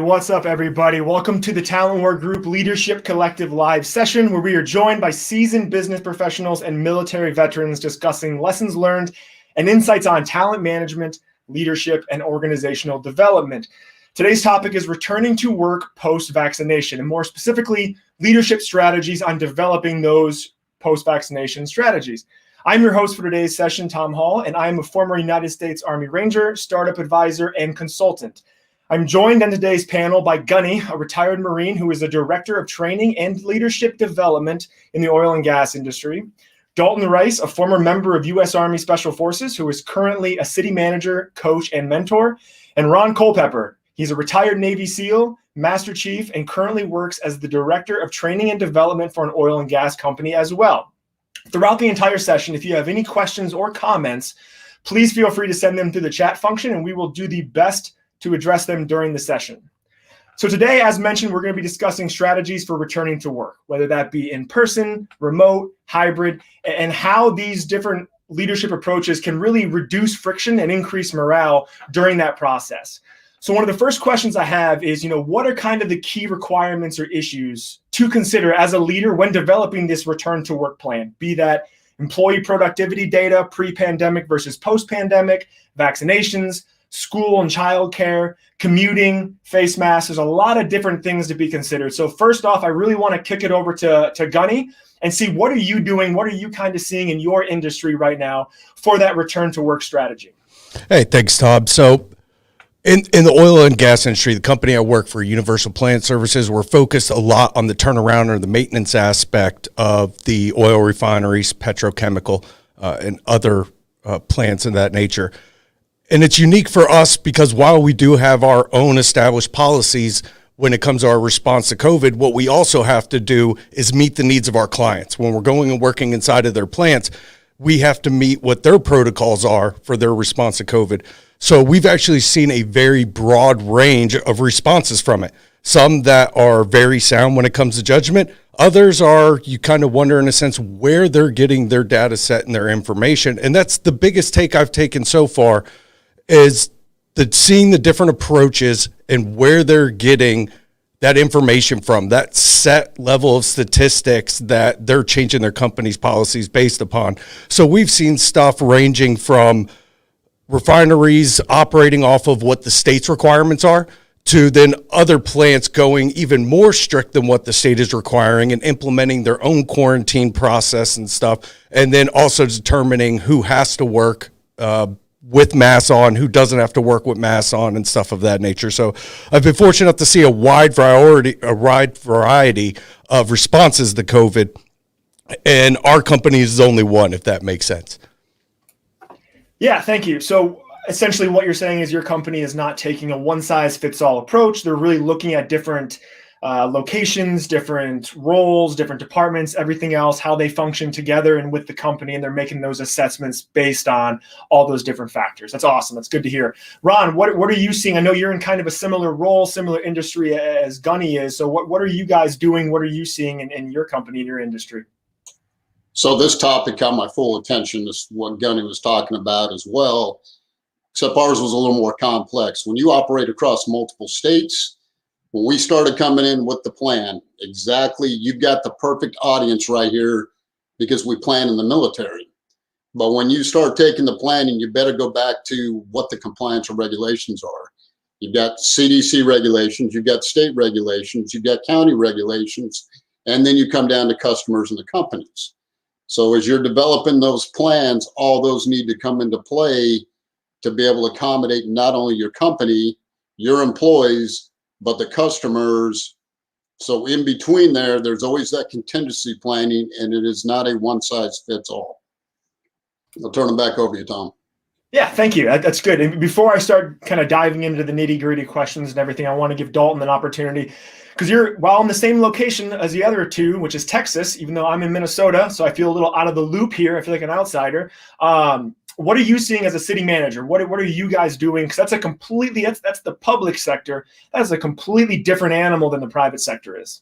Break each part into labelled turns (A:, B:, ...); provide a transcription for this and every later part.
A: What's up, everybody? Welcome to the Talent War Group Leadership Collective live session, where we are joined by seasoned business professionals and military veterans discussing lessons learned and insights on talent management, leadership, and organizational development. Today's topic is returning to work post-vaccination, and more specifically, leadership strategies on developing those post-vaccination strategies. I'm your host for today's session, Tom Hall, and I am a former United States Army Ranger, startup advisor, and consultant. I'm joined on today's panel by Gunny, a retired Marine who is the Director of Training and Leadership Development in the oil and gas industry. Dalton Rice, a former member of U.S. Army Special Forces who is currently a city manager, coach, and mentor. And Ron Culpepper, he's a retired Navy SEAL, Master Chief, and currently works as the Director of Training and Development for an oil and gas company as well. Throughout the entire session, if you have any questions or comments, please feel free to send them through the chat function, and we will do the best to address them during the session. So today, as mentioned, we're going to be discussing strategies for returning to work, whether that be in person, remote, hybrid, and how these different leadership approaches can really reduce friction and increase morale during that process. So one of the first questions I have is, what are kind of the key requirements or issues to consider as a leader when developing this return to work plan? Be that employee productivity data, pre-pandemic versus post-pandemic, vaccinations, school and childcare, commuting, face masks. There's a lot of different things to be considered. So first off, I really want to kick it over to Gunny and see, what are you doing? What are you kind of seeing in your industry right now for that return to work strategy?
B: Hey, thanks, Tom. So in the oil and gas industry, the company I work for, Universal Plant Services, we're focused a lot on the turnaround or the maintenance aspect of the oil refineries, petrochemical, and other plants of that nature. And it's unique for us because while we do have our own established policies when it comes to our response to COVID, what we also have to do is meet the needs of our clients. When we're going and working inside of their plants, we have to meet what their protocols are for their response to COVID. So we've actually seen a very broad range of responses from it. Some that are very sound when it comes to judgment. Others are, you kind of wonder in a sense where they're getting their data set and their information. And that's the biggest take I've taken so far, is seeing the different approaches and where they're getting that information from, that set level of statistics that they're changing their company's policies based upon. So we've seen stuff ranging from refineries operating off of what the state's requirements are to then other plants going even more strict than what the state is requiring and implementing their own quarantine process and stuff, and then also determining who has to work with masks on, who doesn't have to work with masks on, and stuff of that nature. So I've been fortunate enough to see a wide variety of responses to COVID, and our company is only one, if that makes sense.
A: Yeah, thank you. So essentially what you're saying is your company is not taking a one-size-fits-all approach. They're really looking at different locations, different roles, different departments, everything else, how they function together and with the company, and they're making those assessments based on all those different factors. That's awesome. That's good to hear. Ron, what are you seeing? I know you're in kind of a similar role, similar industry as Gunny is. So what are you guys doing? What are you seeing in your company, in your industry?
C: So this topic got my full attention. This is what Gunny was talking about as well, except ours was a little more complex. When you operate across multiple states, when we started coming in with the plan, exactly, you've got the perfect audience right here because we plan in the military. But when you start taking the planning, you better go back to what the compliance or regulations are. You've got CDC regulations, you've got state regulations, you've got county regulations, And then you come down to customers and the companies. So as you're developing those plans, all those need to come into play to be able to accommodate not only your company, your employees, but the customers. So in between there's always that contingency planning, and it is not a one size fits all. I'll turn it back over to you, Tom.
A: Yeah, thank you. That's good. And before I start kind of diving into the nitty gritty questions and everything, I want to give Dalton an opportunity, because you're, while in the same location as the other two, which is Texas, even though I'm in Minnesota, so I feel a little out of the loop here. I feel like an outsider. What are you seeing as a city manager? What are you guys doing? Because that's a completely, that's the public sector. That's a completely different animal than the private sector is.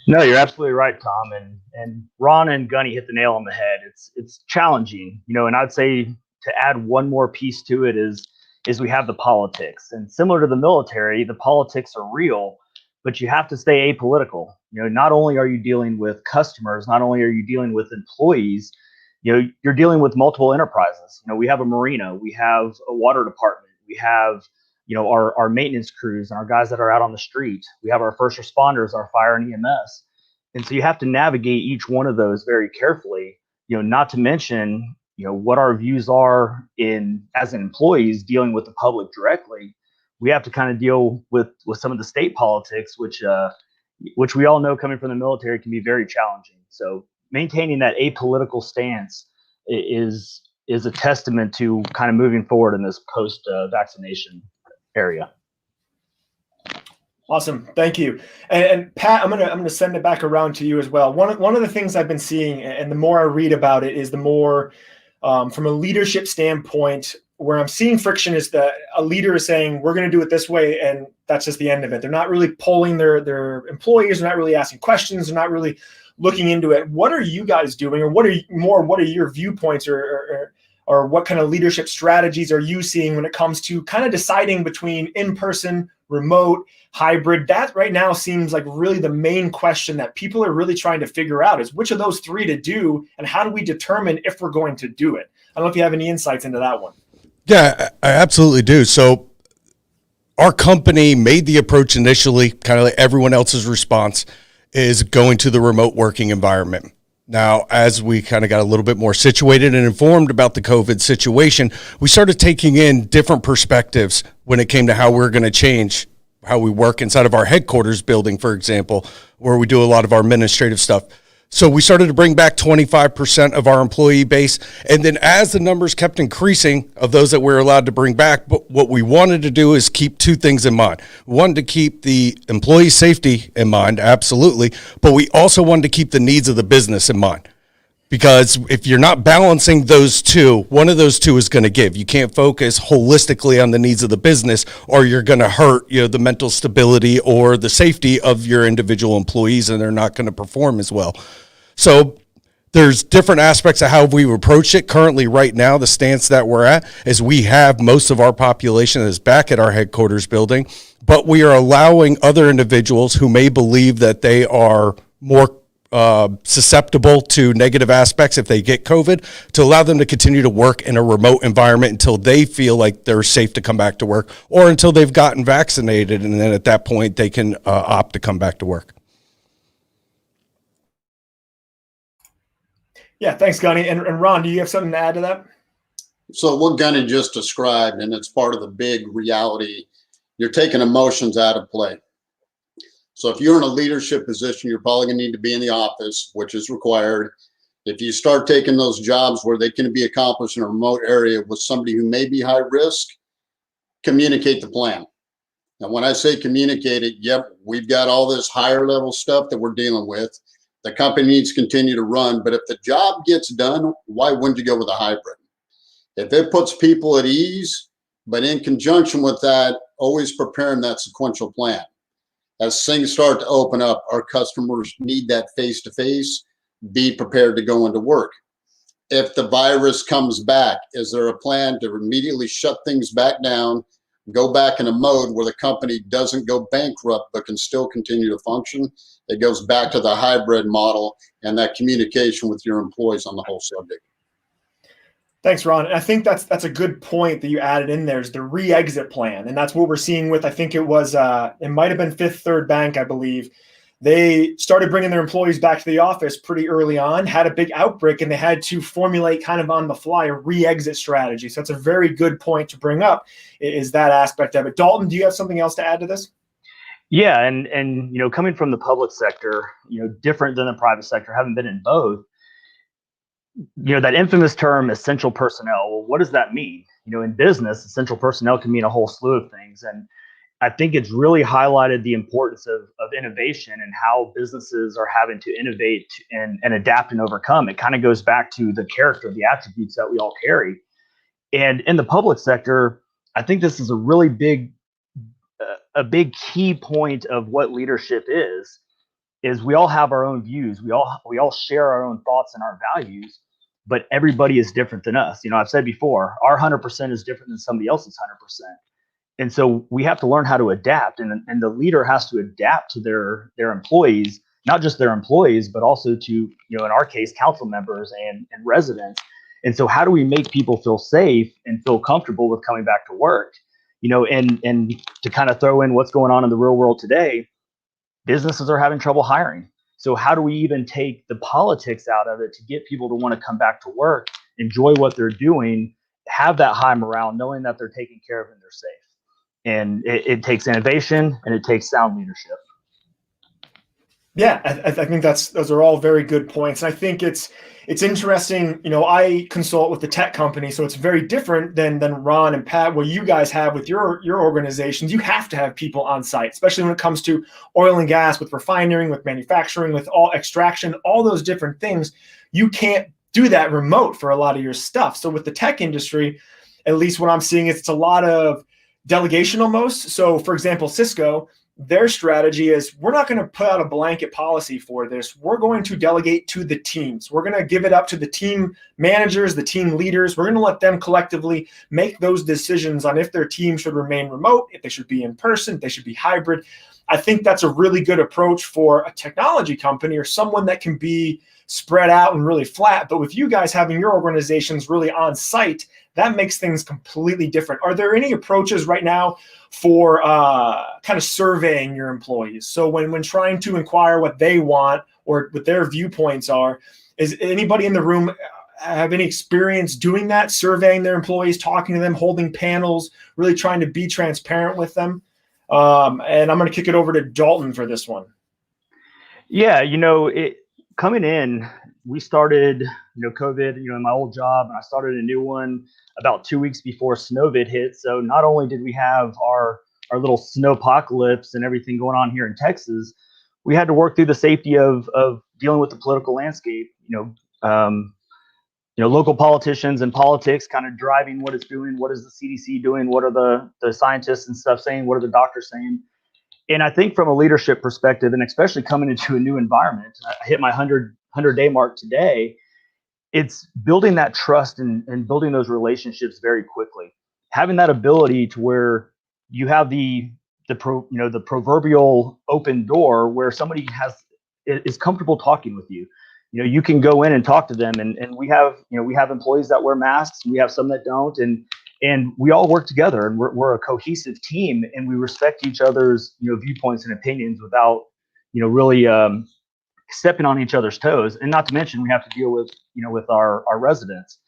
D: No, you're absolutely right, Tom. And Ron and Gunny hit the nail on the head. It's challenging, and I'd say to add one more piece to it is we have the politics. And similar to the military, the politics are real, but you have to stay apolitical. Not only are you dealing with customers, not only are you dealing with employees, you're dealing with multiple enterprises. We have a marina, we have a water department, we have our maintenance crews and our guys that are out on the street. We have our first responders, our fire and EMS. And so you have to navigate each one of those very carefully, not to mention, what our views are as employees dealing with the public directly. We have to kind of deal with some of the state politics, which we all know coming from the military can be very challenging. So maintaining that apolitical stance is a testament to kind of moving forward in this post-vaccination area.
A: Awesome, thank you. And Pat, I'm gonna send it back around to you as well. One of the things I've been seeing, and the more I read about it, is the more from a leadership standpoint, where I'm seeing friction is that a leader is saying, we're going to do it this way, and that's just the end of it. They're not really polling their employees. They're not really asking questions. They're not really looking into it. What are you guys doing, or what are your viewpoints, or what kind of leadership strategies are you seeing when it comes to kind of deciding between in-person, remote, hybrid? That right now seems like really the main question that people are really trying to figure out, is which of those three to do, and how do we determine if we're going to do it? I don't know if you have any insights into that one.
B: Yeah, I absolutely do. So our company made the approach initially, kind of like everyone else's response, is going to the remote working environment. Now, as we kind of got a little bit more situated and informed about the COVID situation, we started taking in different perspectives when it came to how we're going to change how we work inside of our headquarters building, for example, where we do a lot of our administrative stuff. So we started to bring back 25% of our employee base. And then as the numbers kept increasing of those that we're allowed to bring back, but what we wanted to do is keep two things in mind. We wanted to keep the employee safety in mind, absolutely, but we also wanted to keep the needs of the business in mind. Because if you're not balancing those two, one of those two is going to give. You can't focus holistically on the needs of the business, or you're going to hurt, the mental stability or the safety of your individual employees, and they're not going to perform as well. So there's different aspects of how we've approached it. Currently, right now, the stance that we're at is we have most of our population that is back at our headquarters building, but we are allowing other individuals who may believe that they are more susceptible to negative aspects if they get COVID, to allow them to continue to work in a remote environment until they feel like they're safe to come back to work, or until they've gotten vaccinated, and then at that point they can opt to come back to work.
A: Yeah, thanks, Gunny. And Ron, do you have something to add to that?
C: So what Gunny just described, and it's part of the big reality, you're taking emotions out of play. So if you're in a leadership position, you're probably going to need to be in the office, which is required. If you start taking those jobs where they can be accomplished in a remote area with somebody who may be high risk, communicate the plan. And when I say communicate it, yep, we've got all this higher level stuff that we're dealing with. The company needs to continue to run, but if the job gets done, why wouldn't you go with a hybrid? If it puts people at ease, but in conjunction with that, always preparing that sequential plan. As things start to open up, our customers need that face-to-face. Be prepared to go into work. If the virus comes back, is there a plan to immediately shut things back down, go back in a mode where the company doesn't go bankrupt but can still continue to function? It goes back to the hybrid model and that communication with your employees on the whole subject.
A: Thanks, Ron. I think that's a good point that you added in there, is the re-exit plan. And that's what we're seeing with, I think it was, it might have been Fifth Third Bank, I believe. they started bringing their employees back to the office pretty early on, had a big outbreak, and they had to formulate kind of on the fly a re-exit strategy. So that's a very good point to bring up, is that aspect of it. Dalton, do you have something else to add to this?
D: Yeah, and coming from the public sector, different than the private sector, having been in both, that infamous term essential personnel. Well, what does that mean? In business, essential personnel can mean a whole slew of things. And I think it's really highlighted the importance of innovation and how businesses are having to innovate and adapt and overcome. It kind of goes back to the character, the attributes that we all carry. And in the public sector, I think this is a really big key point of what leadership is we all have our own views. We all share our own thoughts and our values, but everybody is different than us. I've said before, our 100% is different than somebody else's 100%. And so we have to learn how to adapt, and the leader has to adapt to their employees, not just their employees, but also to, in our case, council members and residents. And so how do we make people feel safe and feel comfortable with coming back to work? And to kind of throw in what's going on in the real world today, businesses are having trouble hiring. So how do we even take the politics out of it to get people to want to come back to work, enjoy what they're doing, have that high morale, knowing that they're taken care of and they're safe? And it takes innovation and it takes sound leadership.
A: Yeah, I think those are all very good points. And I think it's interesting. I consult with the tech company, so it's very different than Ron and Pat, what you guys have with your organizations. You have to have people on site, especially when it comes to oil and gas, with refining, with manufacturing, with all extraction, all those different things. You can't do that remote for a lot of your stuff. So with the tech industry, at least what I'm seeing, it's a lot of delegation almost. So for example, Cisco, their strategy is, we're not going to put out a blanket policy for this. We're going to delegate to the teams. We're going to give it up to the team managers, the team leaders. We're going to let them collectively make those decisions on if their team should remain remote, if they should be in person, if they should be hybrid. I think that's a really good approach for a technology company or someone that can be spread out and really flat. But with you guys having your organizations really on site, that makes things completely different. Are there any approaches right now for kind of surveying your employees? So when trying to inquire what they want or what their viewpoints are, is anybody in the room have any experience doing that, surveying their employees, talking to them, holding panels, really trying to be transparent with them? And I'm going to kick it over to Dalton for this one.
D: Yeah, coming in, we started, COVID, in my old job, and I started a new one about 2 weeks before Snowvid hit. So not only did we have our little snowpocalypse and everything going on here in Texas, we had to work through the safety of dealing with the political landscape. Local politicians and politics kind of driving what it's doing. What is the CDC doing? What are the scientists and stuff saying? What are the doctors saying? And I think from a leadership perspective, and especially coming into a new environment, I hit my 100-day mark today. It's building that trust and building those relationships very quickly. Having that ability to where you have the proverbial open door where somebody is comfortable talking with you. You can go in and talk to them, and we have employees that wear masks. We have some that don't, and we all work together, and we're a cohesive team, and we respect each other's viewpoints and opinions without really stepping on each other's toes. And not to mention, we have to deal with with our residents.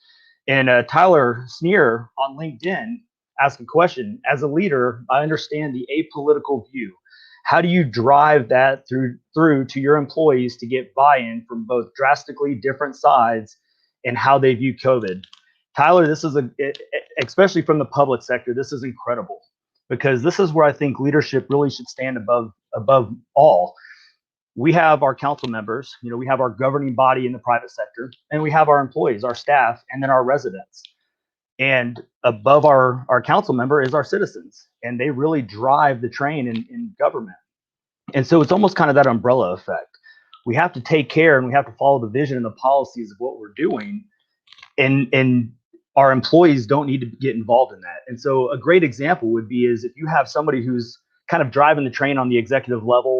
D: And Tyler Sneer on LinkedIn asked a question: as a leader, I understand the apolitical view. How do you drive that through to your employees to get buy-in from both drastically different sides and how they view COVID? Tyler, this is especially from the public sector, this is incredible, because this is where I think leadership really should stand above all. We have our council members, we have our governing body in the private sector, and we have our employees, our staff, and then our residents. And above our council member is our citizens, and they really drive the train in government. And so it's almost kind of that umbrella effect. We have to take care and we have to follow the vision and the policies of what we're doing, and our employees don't need to get involved in that. And so a great example would be is if you have somebody who's kind of driving the train on the executive level,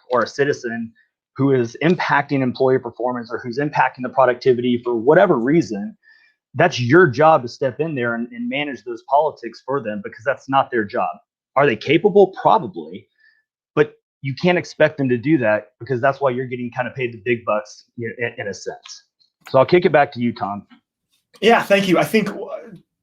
D: or a citizen who is impacting employee performance or who's impacting the productivity for whatever reason, that's your job to step in there and manage those politics for them, because that's not their job. Are they capable? Probably. But you can't expect them to do that, because that's why you're getting kind of paid the big bucks in a sense. So I'll kick it back to you, Tom.
A: Yeah, thank you. I think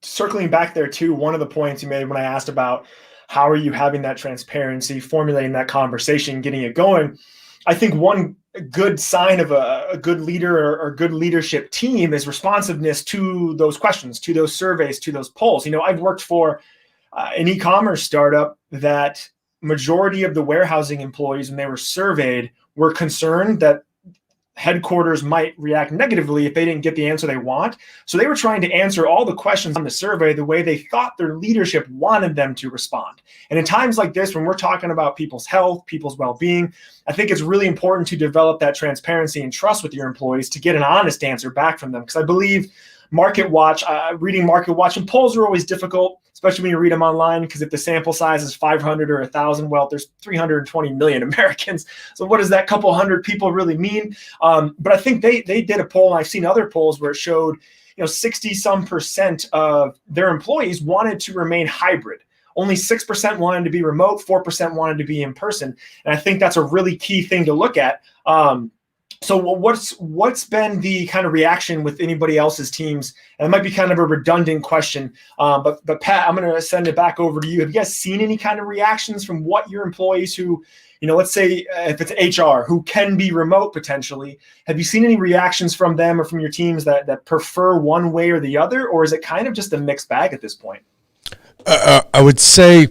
A: circling back there too, one of the points you made when I asked about how are you having that transparency, formulating that conversation, getting it going, I think one good sign of a good leader or good leadership team is responsiveness to those questions, to those surveys, to those polls. I've worked for an e-commerce startup that majority of the warehousing employees, when they were surveyed, were concerned that headquarters might react negatively if they didn't get the answer they want. So they were trying to answer all the questions on the survey the way they thought their leadership wanted them to respond. And in times like this, when we're talking about people's health, people's well-being, I think it's really important to develop that transparency and trust with your employees to get an honest answer back from them. Because I believe reading Market Watch and polls are always difficult, especially when you read them online, because if the sample size is 500 or 1,000, well, there's 320 million Americans. So what does that couple hundred people really mean? But I think they did a poll, and I've seen other polls where it showed 60-some% of their employees wanted to remain hybrid. Only 6% wanted to be remote, 4% wanted to be in person. And I think that's a really key thing to look at. So what's been the kind of reaction with anybody else's teams? And it might be kind of a redundant question, but Pat, I'm going to send it back over to you. Have you guys seen any kind of reactions from what your employees who, let's say if it's HR, who can be remote potentially, have you seen any reactions from them or from your teams that prefer one way or the other, or is it kind of just a mixed bag at this point?
B: I would say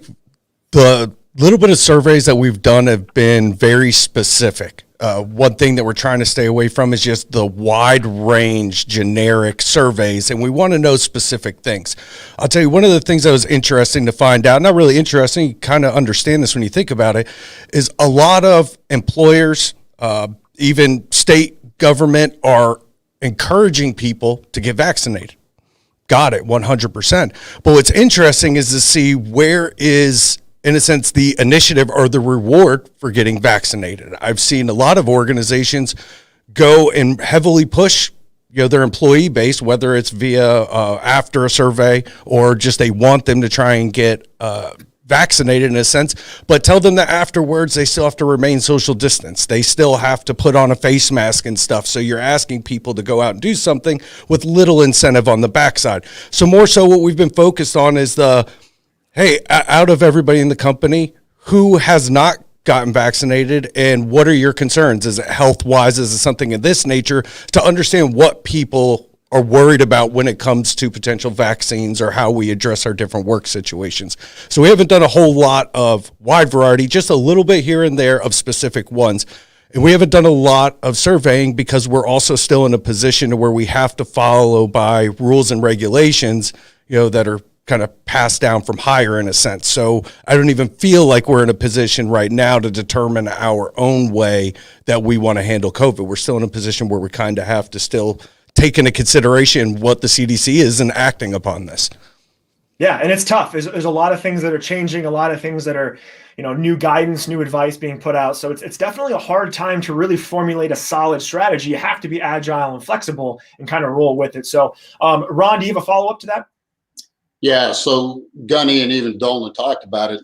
B: the little bit of surveys that we've done have been very specific. One thing that we're trying to stay away from is just the wide range generic surveys, and we want to know specific things. I'll tell you, one of the things that was interesting to find out, not really interesting, you kind of understand this when you think about it, is a lot of employers, even state government, are encouraging people to get vaccinated. Got it, 100%. But what's interesting is to see where is, in a sense, the initiative or the reward for getting vaccinated. I've seen a lot of organizations go and heavily push their employee base, whether it's via after a survey or just they want them to try and get vaccinated in a sense, but tell them that afterwards they still have to remain social distance. They still have to put on a face mask and stuff. So you're asking people to go out and do something with little incentive on the backside. So more so what we've been focused on is hey, out of everybody in the company, who has not gotten vaccinated and what are your concerns? Is it health-wise? Is it something of this nature? To understand what people are worried about when it comes to potential vaccines or how we address our different work situations. So we haven't done a whole lot of wide variety, just a little bit here and there of specific ones. And we haven't done a lot of surveying because we're also still in a position where we have to follow by rules and regulations, that are kind of passed down from higher in a sense. So I don't even feel like we're in a position right now to determine our own way that we want to handle COVID. We're still in a position where we kind of have to still take into consideration what the CDC is and acting upon this.
A: Yeah, and it's tough. There's a lot of things that are changing, a lot of things that are, new guidance, new advice being put out. So it's definitely a hard time to really formulate a solid strategy. You have to be agile and flexible and kind of roll with it. So Ron, do you have a follow-up to that?
C: Yeah, so Gunny and even Dalton talked about it.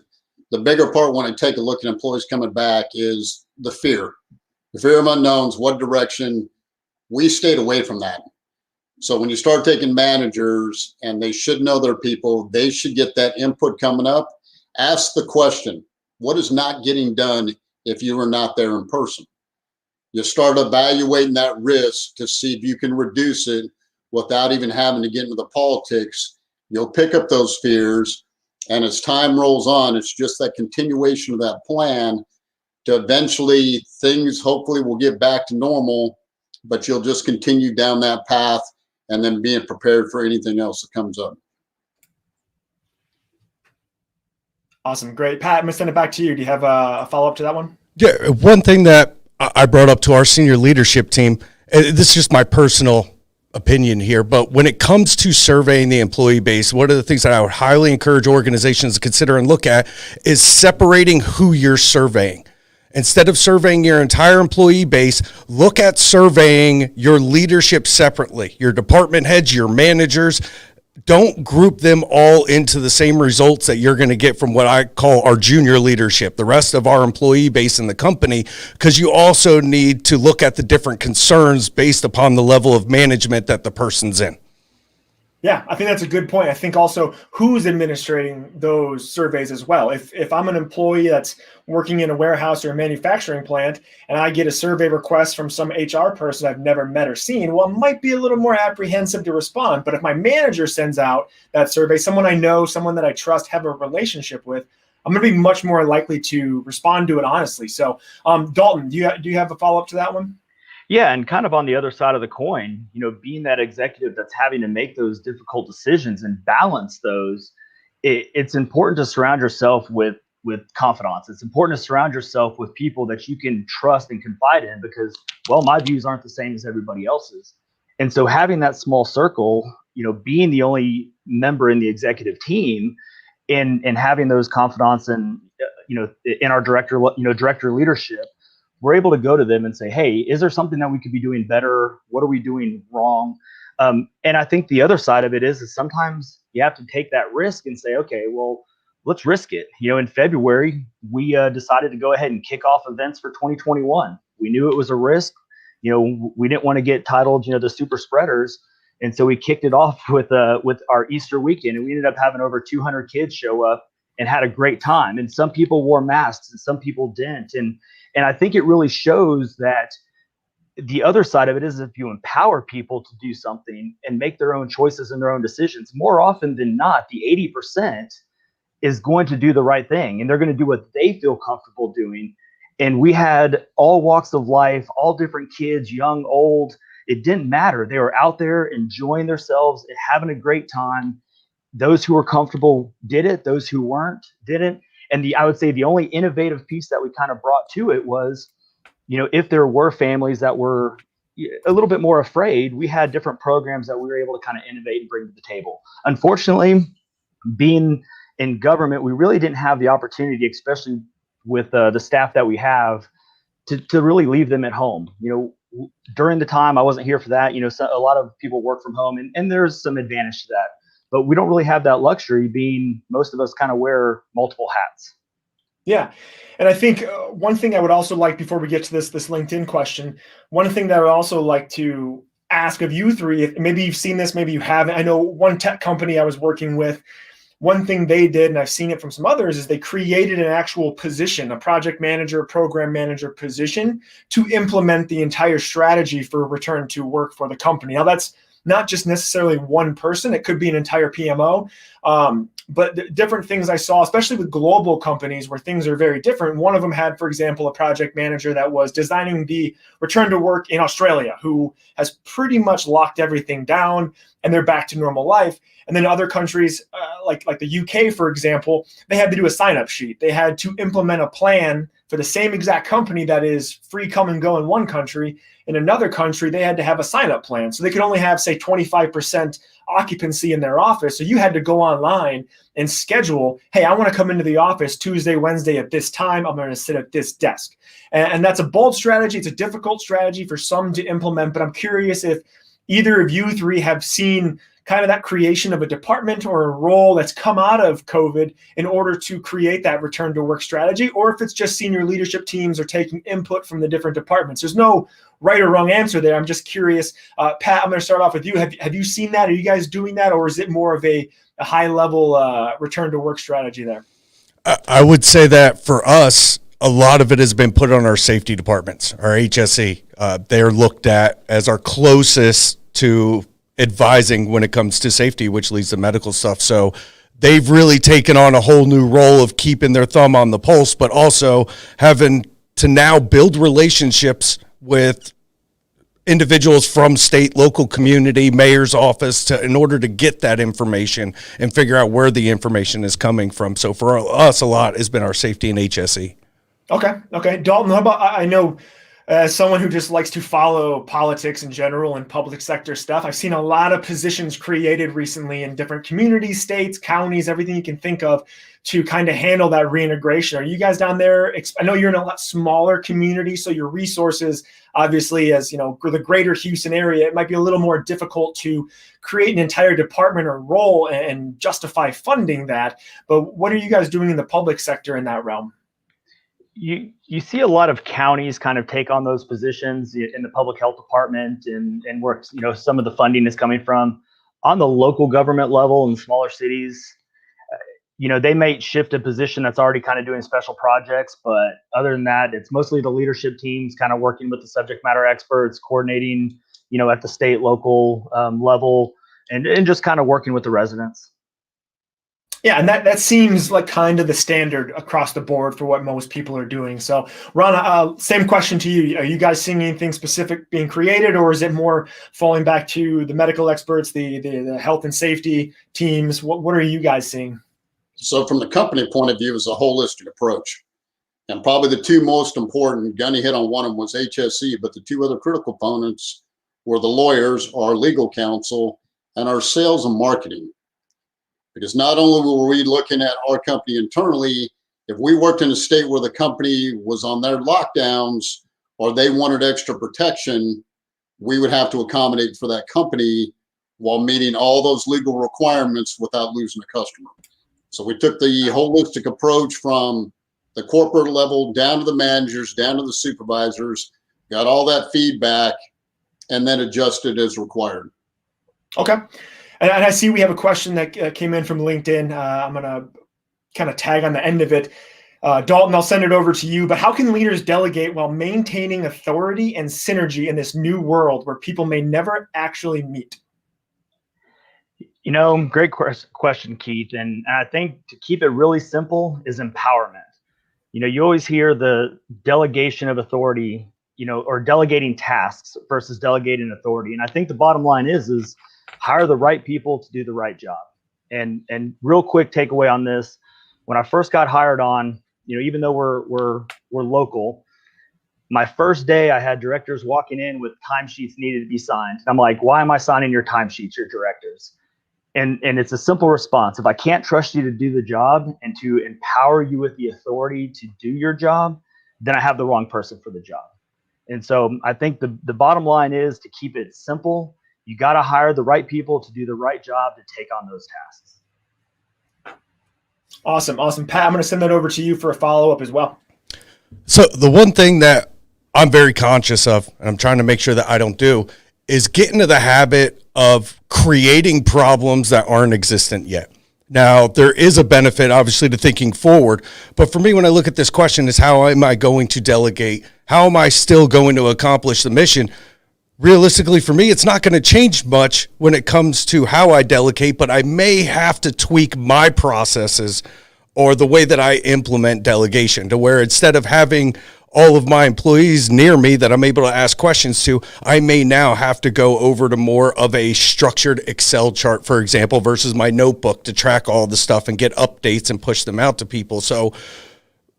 C: The bigger part when I take a look at employees coming back is the fear of unknowns, what direction. We stayed away from that. So when you start taking managers, and they should know their people, they should get that input coming up. Ask the question, what is not getting done if you are not there in person? You start evaluating that risk to see if you can reduce it without even having to get into the politics. You'll pick up those fears, and as time rolls on, it's just that continuation of that plan to eventually things hopefully will get back to normal, but you'll just continue down that path and then being prepared for anything else that comes up.
A: Awesome. Great. Pat, I'm going to send it back to you. Do you have a follow-up to that one?
B: Yeah. One thing that I brought up to our senior leadership team, this is just my personal opinion here, but when it comes to surveying the employee base, one of the things that I would highly encourage organizations to consider and look at is separating who you're surveying. Instead of surveying your entire employee base, look at surveying your leadership separately, your department heads, your managers. don't group them all into the same results that you're going to get from what I call our junior leadership, the rest of our employee base in the company, because you also need to look at the different concerns based upon the level of management that the person's in.
A: Yeah, I think that's a good point. I think also who's administrating those surveys as well. If I'm an employee that's working in a warehouse or a manufacturing plant and I get a survey request from some HR person I've never met or seen, well, I might be a little more apprehensive to respond. But if my manager sends out that survey, someone I know, someone that I trust, have a relationship with, I'm going to be much more likely to respond to it honestly. So, Dalton, do you have a follow-up to that one?
D: Yeah, and kind of on the other side of the coin, being that executive that's having to make those difficult decisions and balance those, it's important to surround yourself with confidants. It's important to surround yourself with people that you can trust and confide in because, well, my views aren't the same as everybody else's. And so having that small circle, being the only member in the executive team and having those confidants and, in our director leadership, we're able to go to them and say, hey, is there something that we could be doing better? What are we doing wrong? And I think the other side of it is sometimes you have to take that risk and say, okay, well, let's risk it. In February, we decided to go ahead and kick off events for 2021. We knew it was a risk. We didn't want to get titled, the super spreaders. And so we kicked it off with our Easter weekend, and we ended up having over 200 kids show up and had a great time. And some people wore masks and some people didn't. And I think it really shows that the other side of it is if you empower people to do something and make their own choices and their own decisions, more often than not, the 80% is going to do the right thing and they're going to do what they feel comfortable doing. And we had all walks of life, all different kids, young, old. It didn't matter. They were out there enjoying themselves and having a great time. Those who were comfortable did it. Those who weren't didn't. And I would say the only innovative piece that we kind of brought to it was, if there were families that were a little bit more afraid, we had different programs that we were able to kind of innovate and bring to the table. Unfortunately, being in government, we really didn't have the opportunity, especially with the staff that we have, to really leave them at home. During the time I wasn't here for that, so a lot of people work from home and there's some advantage to that. But we don't really have that luxury, being most of us kind of wear multiple hats.
A: Yeah. And I think one thing I would also like, before we get to this LinkedIn question, one thing that I would also like to ask of you three, if maybe you've seen this, maybe you haven't. I know one tech company I was working with, one thing they did, and I've seen it from some others, is they created an actual position, a project manager, program manager position, to implement the entire strategy for return to work for the company. Now, that's not just necessarily one person. It could be an entire PMO. But the different things I saw, especially with global companies where things are very different. One of them had, for example, a project manager that was designing the return to work in Australia, who has pretty much locked everything down and they're back to normal life. And then other countries, like the UK, for example, they had to do a sign-up sheet. They had to implement a plan for the same exact company that is free come and go in one country. In another country, they had to have a sign-up plan. So they could only have, say, 25% occupancy in their office. So you had to go online and schedule, hey, I want to come into the office Tuesday, Wednesday at this time. I'm going to sit at this desk. And that's a bold strategy. It's a difficult strategy for some to implement. But I'm curious if either of you three have seen kind of that creation of a department or a role that's come out of COVID in order to create that return to work strategy, or if it's just senior leadership teams are taking input from the different departments. There's no right or wrong answer there. I'm just curious. Pat, I'm going to start off with you. Have you seen that? Are you guys doing that? Or is it more of a high level return to work strategy there?
B: I would say that for us, a lot of it has been put on our safety departments, our HSE. They're looked at as our closest to advising when it comes to safety, which leads to medical stuff. So they've really taken on a whole new role of keeping their thumb on the pulse, but also having to now build relationships with individuals from state, local community, mayor's office in order to get that information and figure out where the information is coming from. So for us, a lot has been our safety and HSE.
A: Okay. Dalton, how about, I know As someone who just likes to follow politics in general and public sector stuff, I've seen a lot of positions created recently in different communities, states, counties, everything you can think of to kind of handle that reintegration. Are you guys down there? I know you're in a lot smaller community, so your resources, obviously, as you know, for the greater Houston area, it might be a little more difficult to create an entire department or role and justify funding that. But what are you guys doing in the public sector in that realm?
D: You see a lot of counties kind of take on those positions in the public health department and where, you know, some of the funding is coming from. On the local government level in smaller cities, you know, they may shift a position that's already kind of doing special projects, but other than that, it's mostly the leadership teams kind of working with the subject matter experts, coordinating, you know, at the state, local level, and just kind of working with the residents.
A: Yeah, and that seems like kind of the standard across the board for what most people are doing. So, Ron, same question to you. Are you guys seeing anything specific being created, or is it more falling back to the medical experts, the health and safety teams? What are you guys seeing?
C: So from the company point of view, it's a holistic approach. And probably the two most important, Gunny hit on one of them, was HSE, but the two other critical components were the lawyers, our legal counsel, and our sales and marketing. Because not only were we looking at our company internally, if we worked in a state where the company was on their lockdowns or they wanted extra protection, we would have to accommodate for that company while meeting all those legal requirements without losing a customer. So we took the holistic approach from the corporate level down to the managers, down to the supervisors, got all that feedback, and then adjusted as required.
A: Okay. And I see we have a question that came in from LinkedIn. I'm going to kind of tag on the end of it. Dalton, I'll send it over to you. But how can leaders delegate while maintaining authority and synergy in this new world where people may never actually meet?
D: You know, great question, Keith. And I think to keep it really simple is empowerment. You know, you always hear the delegation of authority, you know, or delegating tasks versus delegating authority. And I think the bottom line is hire the right people to do the right job. And real quick takeaway on this, when I first got hired on, you know, even though we're local, my first day I had directors walking in with timesheets needed to be signed. I'm like, why am I signing your timesheets, your directors? And it's a simple response. If I can't trust you to do the job and to empower you with the authority to do your job, then I have the wrong person for the job. And so I think the bottom line is to keep it simple. You got to hire the right people to do the right job to take on those tasks.
A: Awesome. Pat, I'm going to send that over to you for a follow-up as well.
B: So the one thing that I'm very conscious of, and I'm trying to make sure that I don't do, is get into the habit of creating problems that aren't existent yet. Now, there is a benefit, obviously, to thinking forward. But for me, when I look at this question, is how am I going to delegate? How am I still going to accomplish the mission? Realistically, for me, it's not going to change much when it comes to how I delegate, but I may have to tweak my processes or the way that I implement delegation to where instead of having all of my employees near me that I'm able to ask questions to, I may now have to go over to more of a structured Excel chart, for example, versus my notebook to track all the stuff and get updates and push them out to people. So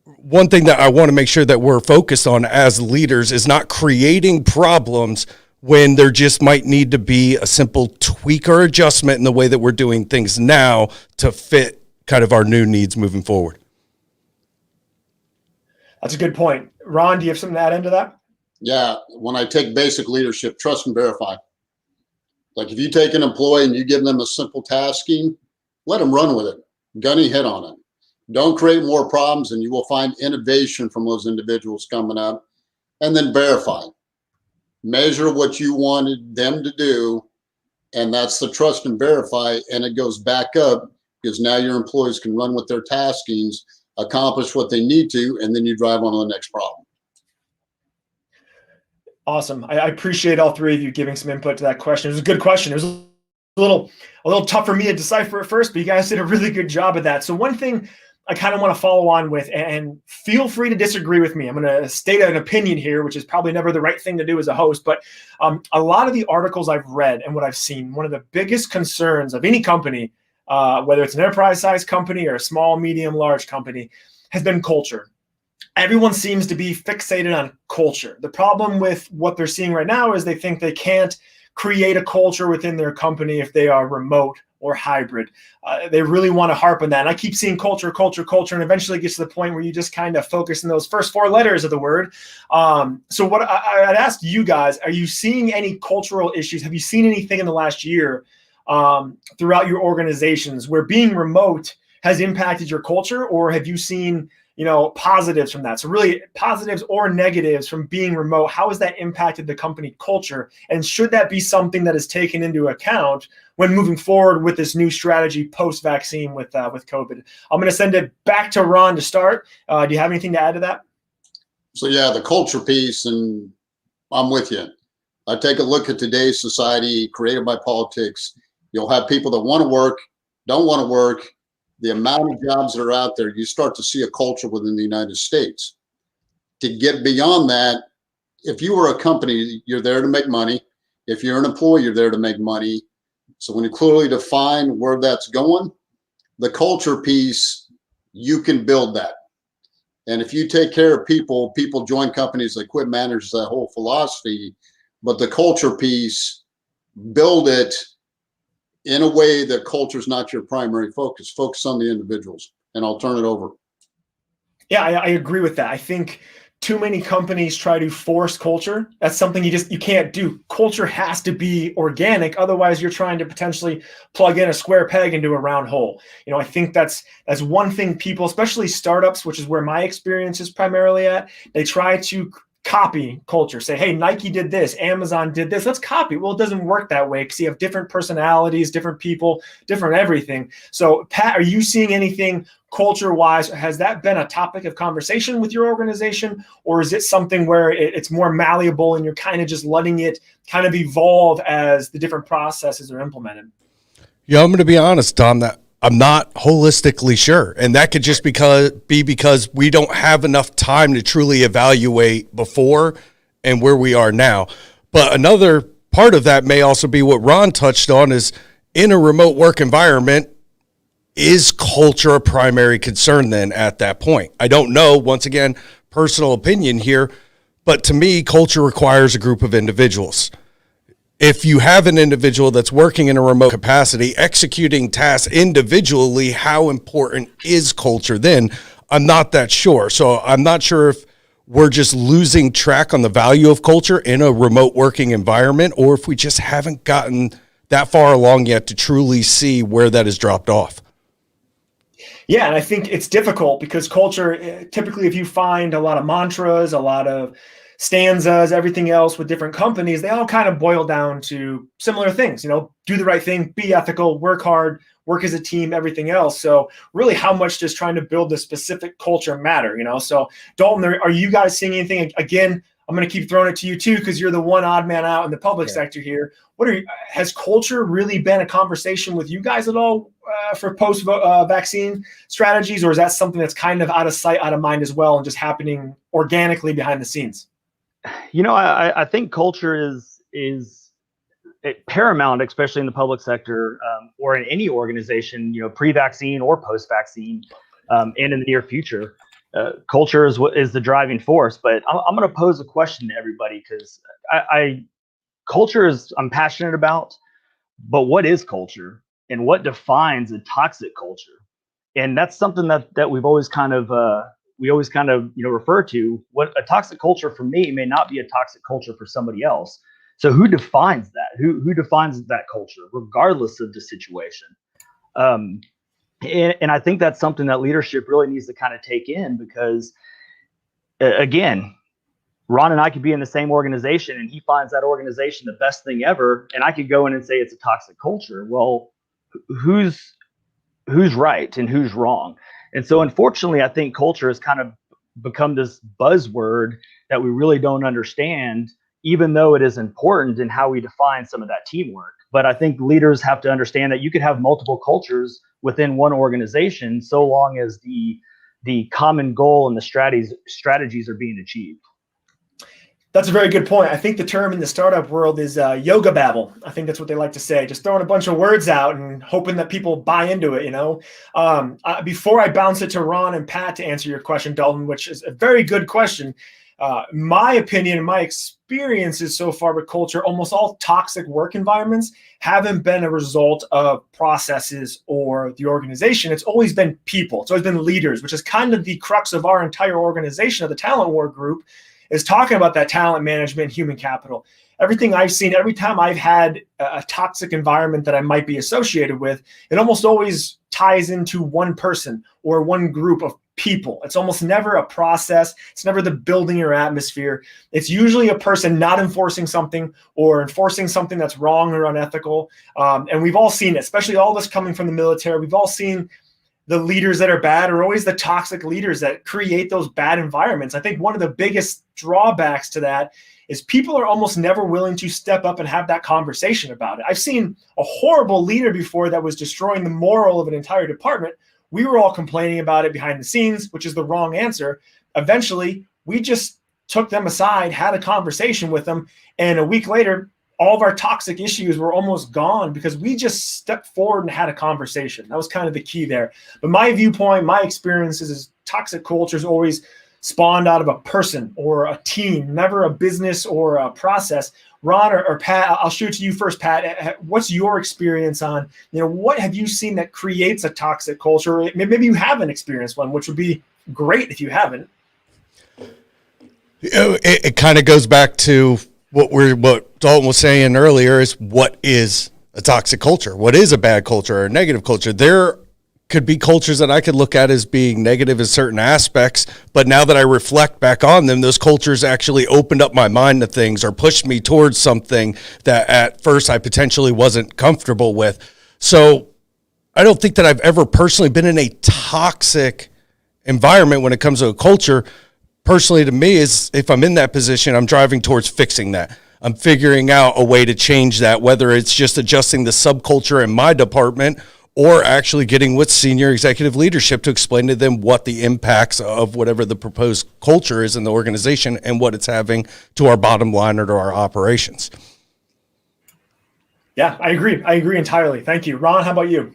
B: one thing that I want to make sure that we're focused on as leaders is not creating problems when there just might need to be a simple tweak or adjustment in the way that we're doing things now to fit kind of our new needs moving forward.
A: That's a good point. Ron, do you have something to add into that?
C: Yeah, when I take basic leadership, trust and verify. Like if you take an employee and you give them a simple tasking, let them run with it. Gunny hit on it. Don't create more problems and you will find innovation from those individuals coming up. And then verify. Measure what you wanted them to do. And that's the trust and verify. And it goes back up because now your employees can run with their taskings, accomplish what they need to, and then you drive on to the next problem.
A: Awesome. I appreciate all three of you giving some input to that question. It was a good question. It was a little tough for me to decipher at first, but you guys did a really good job of that. So one thing I kind of want to follow on with, and feel free to disagree with me. I'm going to state an opinion here, which is probably never the right thing to do as a host, but a lot of the articles I've read and what I've seen, one of the biggest concerns of any company, whether it's an enterprise-sized company or a small, medium, large company, has been culture. everyone seems to be fixated on culture. The problem with what they're seeing right now is they think they can't create a culture within their company if they are remote or hybrid. They really want to harp on that. And I keep seeing culture, culture, culture, and eventually it gets to the point where you just kind of focus on those first 4 letters of the word. So what I'd ask you guys, are you seeing any cultural issues? Have you seen anything in the last year throughout your organizations where being remote has impacted your culture, or have you seen positives from that? So really positives or negatives from being remote, how has that impacted the company culture? And should that be something that is taken into account when moving forward with this new strategy post-vaccine with COVID? I'm going to send it back to Ron to start. Do you have anything to add to that?
C: So yeah, the culture piece, and I'm with you. I take a look at today's society created by politics. You'll have people that want to work, don't want to work. The amount of jobs that are out there, you start to see a culture within the United States. To get beyond that, if you were a company, you're there to make money. If you're an employee, you're there to make money. So when you clearly define where that's going, the culture piece, you can build that. And if you take care of people, people join companies, they quit managers, that whole philosophy. But the culture piece, build it in a way that culture is not your primary focus. Focus on the individuals, and I'll turn it over.
A: Yeah, I agree with that. I think too many companies try to force culture. That's something you can't do. Culture has to be organic. Otherwise, you're trying to potentially plug in a square peg into a round hole. I think that's one thing people, especially startups, which is where my experience is primarily at, they try to copy culture. Say, hey, Nike did this, Amazon did this, let's copy. Well, it doesn't work that way because you have different personalities, different people, different everything. So Pat, are you seeing anything culture-wise? Has that been a topic of conversation with your organization, or is it something where it's more malleable and you're kind of just letting it kind of evolve as the different processes are implemented?
B: Yeah, I'm going to be honest, Tom, that I'm not holistically sure. And that could just be because we don't have enough time to truly evaluate before and where we are now. But another part of that may also be what Ron touched on is in a remote work environment, is culture a primary concern then at that point? I don't know, once again, personal opinion here, but to me, culture requires a group of individuals. If you have an individual that's working in a remote capacity, executing tasks individually, how important is culture then? I'm not that sure. So I'm not sure if we're just losing track on the value of culture in a remote working environment, or if we just haven't gotten that far along yet to truly see where that has dropped off.
A: Yeah, and I think it's difficult because culture, typically if you find a lot of mantras, a lot of stanzas, everything else with different companies, they all kind of boil down to similar things, do the right thing, be ethical, work hard, work as a team, everything else. So really, how much does trying to build a specific culture matter, So Dalton, are you guys seeing anything? Again, I'm going to keep throwing it to you too, because you're the one odd man out in the public sector here. Has culture really been a conversation with you guys at all for post-vaccine strategies, or is that something that's kind of out of sight, out of mind as well, and just happening organically behind the scenes?
D: I think culture is paramount, especially in the public sector or in any organization, pre-vaccine or post-vaccine, and in the near future. Culture is what is the driving force. But I'm going to pose a question to everybody because culture is I'm passionate about. But what is culture, and what defines a toxic culture? And that's something that we've always kind of refer to. What a toxic culture for me may not be a toxic culture for somebody else. So who defines that? Who defines that culture, regardless of the situation? And I think that's something that leadership really needs to kind of take in, because again, Ron and I could be in the same organization and he finds that organization the best thing ever, and I could go in and say it's a toxic culture. Well, who's right and who's wrong? And so unfortunately, I think culture has kind of become this buzzword that we really don't understand, even though it is important in how we define some of that teamwork. But I think leaders have to understand that you could have multiple cultures within one organization, so long as the common goal and the strategies are being achieved.
A: That's a very good point. I think the term in the startup world is yoga babble. I think that's what they like to say, just throwing a bunch of words out and hoping that people buy into it, Before I bounce it to Ron and Pat to answer your question, Dalton, which is a very good question, my opinion and my experiences so far with culture, almost all toxic work environments haven't been a result of processes or the organization. It's always been people. It's always been leaders, which is kind of the crux of our entire organization of the Talent War Group, is talking about that talent management, human capital. Everything I've seen, every time I've had a toxic environment that I might be associated with, it almost always ties into one person or one group of people. It's almost never a process. It's never the building your atmosphere. It's usually a person not enforcing something or enforcing something that's wrong or unethical. And we've all seen it, especially all this coming from the military. We've all seen the leaders that are bad are always the toxic leaders that create those bad environments. I think one of the biggest drawbacks to that is people are almost never willing to step up and have that conversation about it. I've seen a horrible leader before that was destroying the moral of an entire department. We were all complaining about it behind the scenes, which is the wrong answer. Eventually, we just took them aside, had a conversation with them, and a week later, all of our toxic issues were almost gone because we just stepped forward and had a conversation. That was kind of the key there. But my viewpoint, my experiences is toxic cultures always spawned out of a person or a team, never a business or a process. Ron or Pat, I'll shoot to you first, Pat. What's your experience on, what have you seen that creates a toxic culture? Maybe you haven't experienced one, which would be great if you haven't.
B: It kind of goes back to what Dalton was saying earlier, is what is a toxic culture? What is a bad culture or a negative culture? There could be cultures that I could look at as being negative in certain aspects, but now that I reflect back on them, those cultures actually opened up my mind to things or pushed me towards something that at first I potentially wasn't comfortable with. So I don't think that I've ever personally been in a toxic environment when it comes to a culture. Personally, to me, is if I'm in that position, I'm driving towards fixing that. I'm figuring out a way to change that, whether it's just adjusting the subculture in my department or actually getting with senior executive leadership to explain to them what the impacts of whatever the proposed culture is in the organization and what it's having to our bottom line or to our operations.
A: Yeah, I agree. I agree entirely. Thank you. Ron, how about you?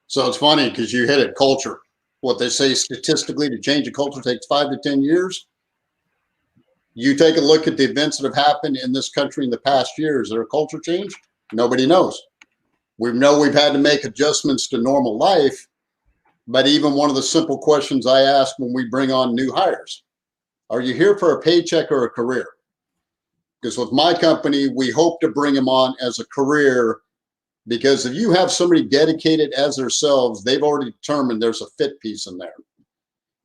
C: So it's funny because you hit it, culture. What they say statistically to change a culture takes 5 to 10 years. You take a look at the events that have happened in this country in the past year. Is there a culture change? Nobody knows. We know we've had to make adjustments to normal life, but even one of the simple questions I ask when we bring on new hires, are you here for a paycheck or a career? Because with my company, we hope to bring them on as a career, because if you have somebody dedicated as themselves, they've already determined there's a fit piece in there.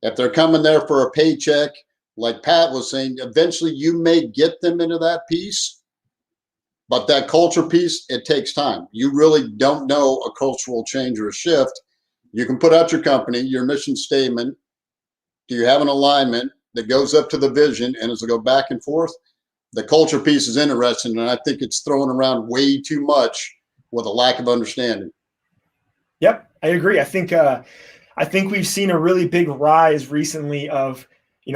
C: If they're coming there for a paycheck, like Pat was saying, eventually you may get them into that piece. But that culture piece, it takes time. You really don't know a cultural change or a shift. You can put out your company, your mission statement. Do you have an alignment that goes up to the vision? And as we go back and forth, the culture piece is interesting. And I think it's thrown around way too much with a lack of understanding.
A: Yep, I agree. I think we've seen a really big rise recently of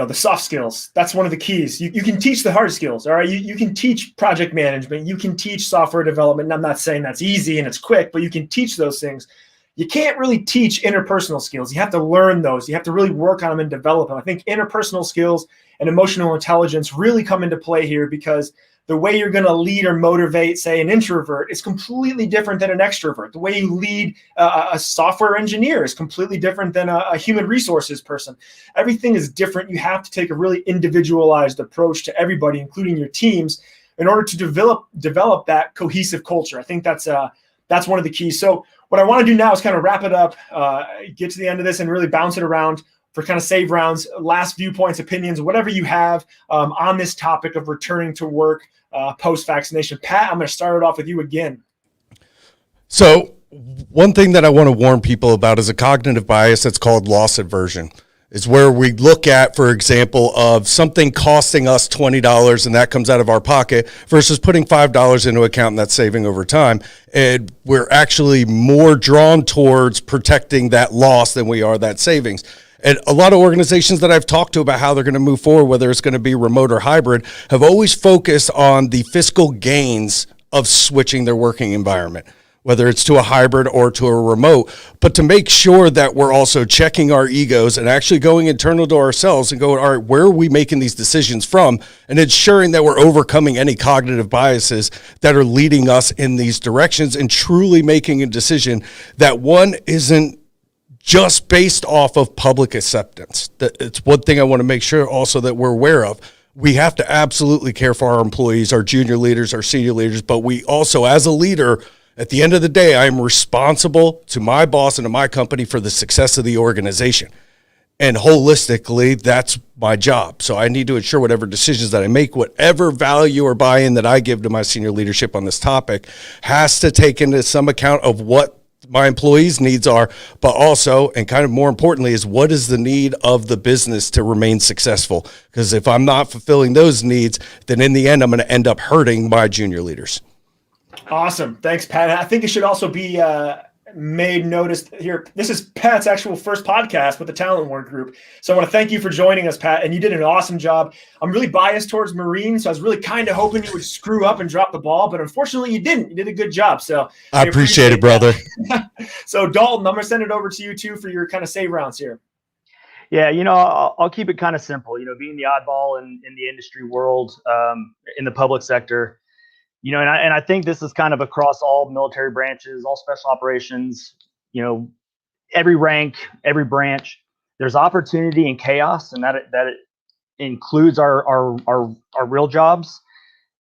A: the soft skills. That's one of the keys. You can teach the hard skills, all right? You can teach project management. You can teach software development. And I'm not saying that's easy and it's quick, but you can teach those things. You can't really teach interpersonal skills. You have to learn those. You have to really work on them and develop them. I think interpersonal skills and emotional intelligence really come into play here, because the way you're going to lead or motivate, say, an introvert is completely different than an extrovert. The way you lead a software engineer is completely different than a human resources person. Everything is different. You have to take a really individualized approach to everybody, including your teams, in order to develop that cohesive culture. I think that's one of the keys. So what I want to do now is kind of wrap it up, get to the end of this and really bounce it around for kind of save rounds, last viewpoints, opinions, whatever you have on this topic of returning to work post-vaccination. Pat, I'm going to start it off with you again.
B: So one thing that I want to warn people about is a cognitive bias that's called loss aversion. Is where we look at, for example, of something costing us $20 and that comes out of our pocket versus putting $5 into account and that's saving over time. And we're actually more drawn towards protecting that loss than we are that savings. And a lot of organizations that I've talked to about how they're going to move forward, whether it's going to be remote or hybrid, have always focused on the fiscal gains of switching their working environment, whether it's to a hybrid or to a remote, but to make sure that we're also checking our egos and actually going internal to ourselves and going, all right, where are we making these decisions from, and ensuring that we're overcoming any cognitive biases that are leading us in these directions and truly making a decision that one isn't just based off of public acceptance. It's one thing I want to make sure also that we're aware of. We have to absolutely care for our employees, our junior leaders, our senior leaders, but we also, as a leader, at the end of the day, I am responsible to my boss and to my company for the success of the organization. And holistically, that's my job. So I need to ensure whatever decisions that I make, whatever value or buy-in that I give to my senior leadership on this topic, has to take into some account of what my employees' needs are, but also, and kind of more importantly, is what is the need of the business to remain successful? Because if I'm not fulfilling those needs, then in the end, I'm going to end up hurting my junior leaders.
A: Awesome. Thanks, Pat. I think it should also be made notice here. This is Pat's actual first podcast with the Talent War Group. So I want to thank you for joining us, Pat. And you did an awesome job. I'm really biased towards Marine, so I was really kind of hoping you would screw up and drop the ball, but unfortunately you didn't. You did a good job. So
B: I appreciate it, brother.
A: So Dalton, I'm going to send it over to you too for your kind of save rounds here.
D: Yeah, I'll keep it kind of simple. Being the oddball in the industry world, in the public sector, and I think this is kind of across all military branches, all special operations, every rank, every branch. There's opportunity and chaos, and that it includes our real jobs.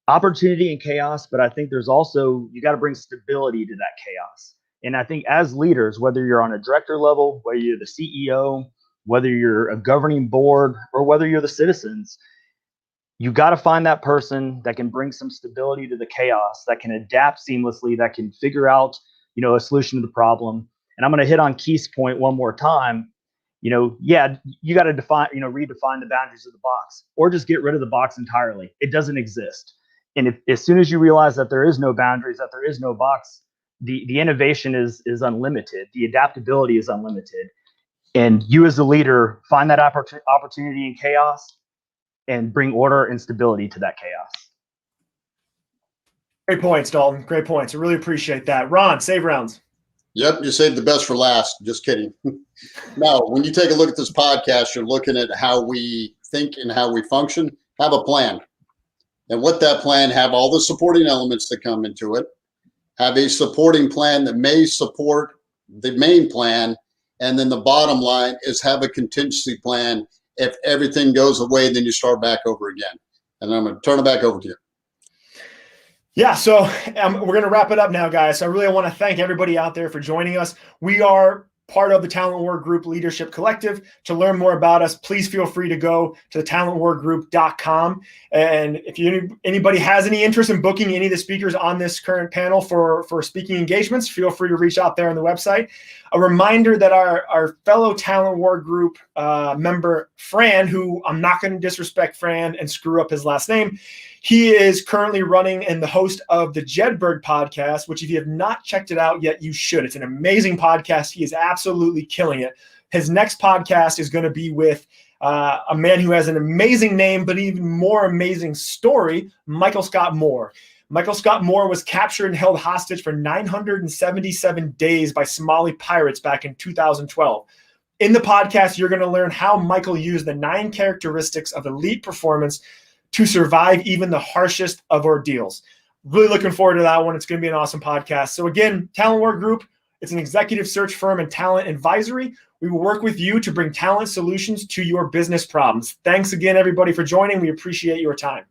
D: Opportunity and chaos, but I think there's also, you got to bring stability to that chaos. And I think as leaders, whether you're on a director level, whether you're the CEO, whether you're a governing board, or whether you're the citizens, you got to find that person that can bring some stability to the chaos, that can adapt seamlessly, that can figure out, a solution to the problem. And I'm going to hit on Keith's point one more time. You got to define, redefine the boundaries of the box, or just get rid of the box entirely. It doesn't exist. And as soon as you realize that there is no boundaries, that there is no box, the innovation is unlimited. The adaptability is unlimited. And you as a leader, find that opportunity in chaos and bring order and stability to that chaos.
A: Great points, Dalton. Great points. I really appreciate that. Ron, save rounds.
C: Yep, you saved the best for last. Just kidding. Now, when you take a look at this podcast, you're looking at how we think and how we function. Have a plan. And with that plan, have all the supporting elements that come into it. Have a supporting plan that may support the main plan. And then the bottom line is have a contingency plan. If everything goes away, then you start back over again. And I'm going to turn it back over to you.
A: Yeah, so we're going to wrap it up now, guys. So I really want to thank everybody out there for joining us. We are part of the Talent War Group Leadership Collective. To learn more about us, please feel free to go to thetalentwargroup.com. And if anybody has any interest in booking any of the speakers on this current panel for speaking engagements, feel free to reach out there on the website. A reminder that our fellow Talent War Group member, Fran, who I'm not going to disrespect Fran and screw up his last name, he is currently running and the host of the Jedburgh podcast, which if you have not checked it out yet, you should. It's an amazing podcast. He is absolutely killing it. His next podcast is going to be with a man who has an amazing name, but even more amazing story, Michael Scott Moore. Michael Scott Moore was captured and held hostage for 977 days by Somali pirates back in 2012. In the podcast, you're going to learn how Michael used the 9 characteristics of elite performance to survive even the harshest of ordeals. Really looking forward to that one. It's going to be an awesome podcast. So again, Talent War Group, it's an executive search firm and talent advisory. We will work with you to bring talent solutions to your business problems. Thanks again, everybody, for joining. We appreciate your time.